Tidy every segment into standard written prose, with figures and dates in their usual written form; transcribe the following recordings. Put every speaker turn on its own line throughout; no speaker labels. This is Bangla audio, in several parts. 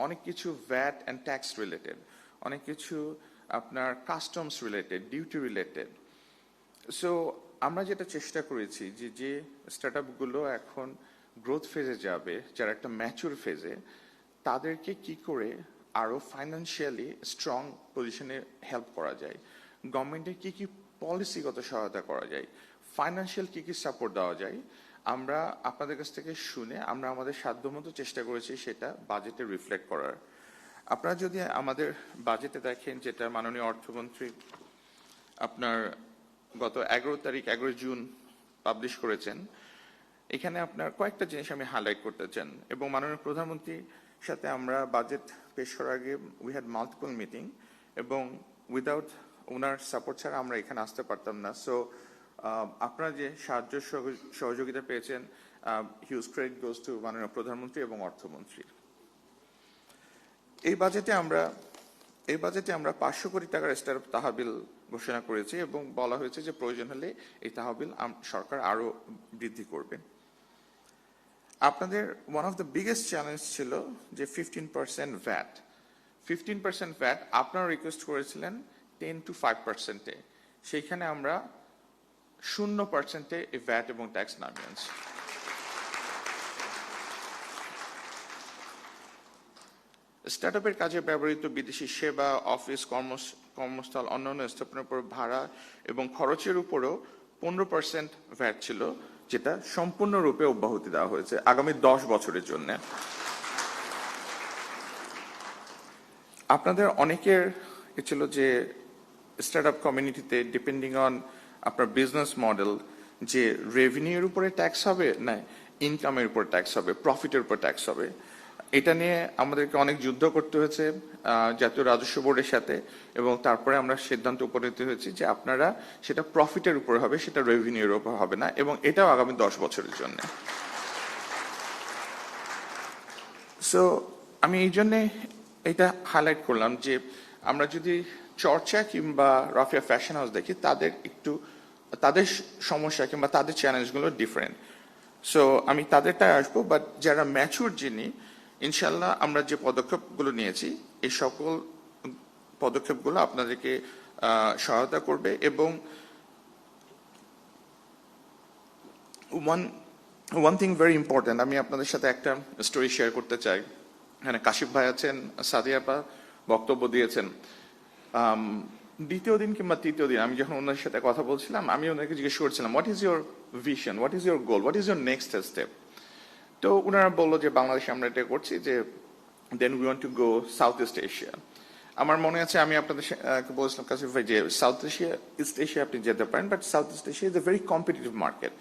অনেক কিছু ভ্যাট অ্যান্ড ট্যাক্স রিলেটেড, অনেক কিছু আপনার customs related, duty related. So আমরা যেটা চেষ্টা করেছি যে স্টার্টআপগুলো এখন গ্রোথ ফেজে যাবে, যারা একটা ম্যাচুর ফেজে, তাদেরকে কি করে আরও ফাইন্যান্সিয়ালি স্ট্রং পজিশনে হেল্প করা যায়, গভর্নমেন্টের কি কি পলিসিগত সহায়তা করা যায়, ফাইন্যান্সিয়াল কি কি সাপোর্ট দেওয়া যায়, আমরা আপনাদের কাছ থেকে শুনে আমরা আমাদের সাধ্যমতো চেষ্টা করেছি সেটা বাজেটে রিফ্লেক্ট করার। আপনারা যদি আমাদের বাজেটে দেখেন, যেটা মাননীয় অর্থমন্ত্রী আপনার গত 11 জুন পাবলিশ করেছেন, এখানে আপনার কয়েকটা জিনিস আমি হাইলাইট করতে চান। এবং মাননীয় প্রধানমন্ত্রীর সাথে আমরা বাজেট পেশ করার আগে উই হ্যাড মাল্টিপল মিটিং, এবং উইদাউট ওনার সাপোর্ট ছাড়া আমরা এখানে আসতে পারতাম না। সো আপনারা যে সাহায্য সহযোগিতা পেয়েছেন, হিউজ ক্রেডিট গোজ টু মাননীয় প্রধানমন্ত্রী এবং অর্থমন্ত্রী। এই বাজেটে আমরা 500 কোটি টাকার স্টার্টআপ তহবিল ঘোষণা করেছি, এবং বলা হয়েছে যে প্রয়োজন হলে এই তহবিল সরকার আরো বৃদ্ধি করবে। আপনাদের one of the biggest challenge ছিল যে 15% ভ্যাট। 15% ভ্যাট আপনারা রিকোয়েস্ট করেছিলেন 10 to 5%-এ, সেইখানে আমরা 0%-এ এই ভ্যাট এবং ট্যাক্স নামিয়ে আনছি। স্টার্টআপের কাজে ব্যবহৃত বিদেশি সেবা, অফিস, কর্মস্থল, অন্যান্য স্থাপনার উপর ভাড়া এবং খরচের উপরও 15% ভ্যাট ছিল, যেটা সম্পূর্ণরূপে অব্যাহতি দেওয়া হয়েছে আগামী 10 বছরের জন্য। আপনাদের অনেকের ছিল যে স্টার্টআপ কমিউনিটিতে ডিপেন্ডিং অন আপনার বিজনেস মডেল, যে রেভিনিউর উপরে ট্যাক্স হবে না ইনকামের উপর ট্যাক্স হবে, প্রফিটের উপর ট্যাক্স হবে। এটা নিয়ে আমাদেরকে অনেক যুদ্ধ করতে হয়েছে জাতীয় রাজস্ব বোর্ডের সাথে, এবং তারপরে আমরা সিদ্ধান্ত উপনীত হয়েছি যে আপনারা সেটা প্রফিটের উপর হবে, সেটা রেভিনিউর উপর হবে না, এবং এটাও আগামী 10 বছরের জন্য। সো আমি এই জন্যে এটা হাইলাইট করলাম যে আমরা যদি চর্চা কিংবা রাফিয়া ফ্যাশন হাউস দেখি, তাদের সমস্যা কিংবা তাদের চ্যালেঞ্জগুলো ডিফারেন্ট। সো আমি তাদেরটাই আসবো, বাট যারা ম্যাচুর যিনি, ইনশাল্লাহ আমরা যে পদক্ষেপগুলো নিয়েছি এই সকল পদক্ষেপগুলো আপনাদেরকে সহায়তা করবে। এবং ওয়ান থিং ভেরি ইম্পর্টেন্ট, আমি আপনাদের সাথে একটা স্টোরি শেয়ার করতে চাই। এখানে কাশিফ ভাই আছেন, সাদিয়া আপা বক্তব্য দিয়েছেন। দ্বিতীয় দিন কিংবা তৃতীয় দিন আমি যখন ওনাদের সাথে কথা বলছিলাম, আমি ওনাকে জিজ্ঞেস করছিলাম, what is your vision, what is your goal, what is your next step. তো ওনারা বললো যে বাংলাদেশে আমরা এটা করছি, যে then we want to go south east Asia. আমার মনে আছে আমি আপনাদের বলছিলাম কাশিফ ভাই যে সাউথ এশিয়া, ইস্ট এশিয়া আপনি যেতে পারেন, but south east Asia is a very competitive market.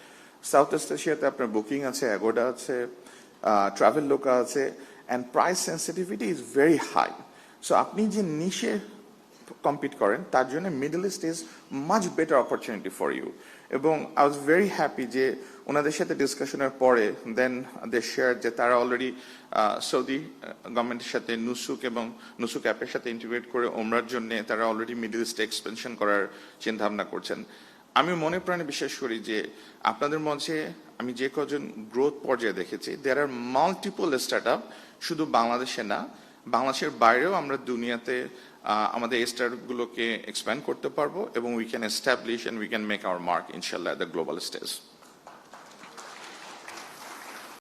South east এশিয়াতে আপনার বুকিং আছে, অ্যাগোডা আছে, ট্রাভেল লোকা আছে, and price sensitivity is very high. So আপনি যে নিশে কম্পিট করেন তার জন্য middle east is much better opportunity for you. এবং আই ওয়াজ ভেরি হ্যাপি যে ওনাদের সাথে ডিসকাশনের পরে দেন দে শেয়ার যে তারা অলরেডি সৌদি গভর্নমেন্টের সাথে নুসুক অ্যাপের সাথে ইন্টিগ্রেট করে ওমরার জন্য তারা অলরেডি মিডল ইস্টে এক্সপেনশন করার চিন্তা ভাবনা করছেন। আমি মনে প্রাণে বিশ্বাস করি যে আপনাদের মধ্যে আমি যে কজন গ্রোথ পর্যায়ে দেখেছি, দেয়ার আর মাল্টিপল স্টার্টআপ, শুধু বাংলাদেশে না, বাংলাদেশের বাইরেও আমরা দুনিয়াতে আমাদের এই স্টার্টআপগুলোকে এক্সপ্যান্ড করতে পারবো, এবং we can establish and we can make our mark ইনশাল্লাহ এট দ্য গ্লোবাল স্টেজ।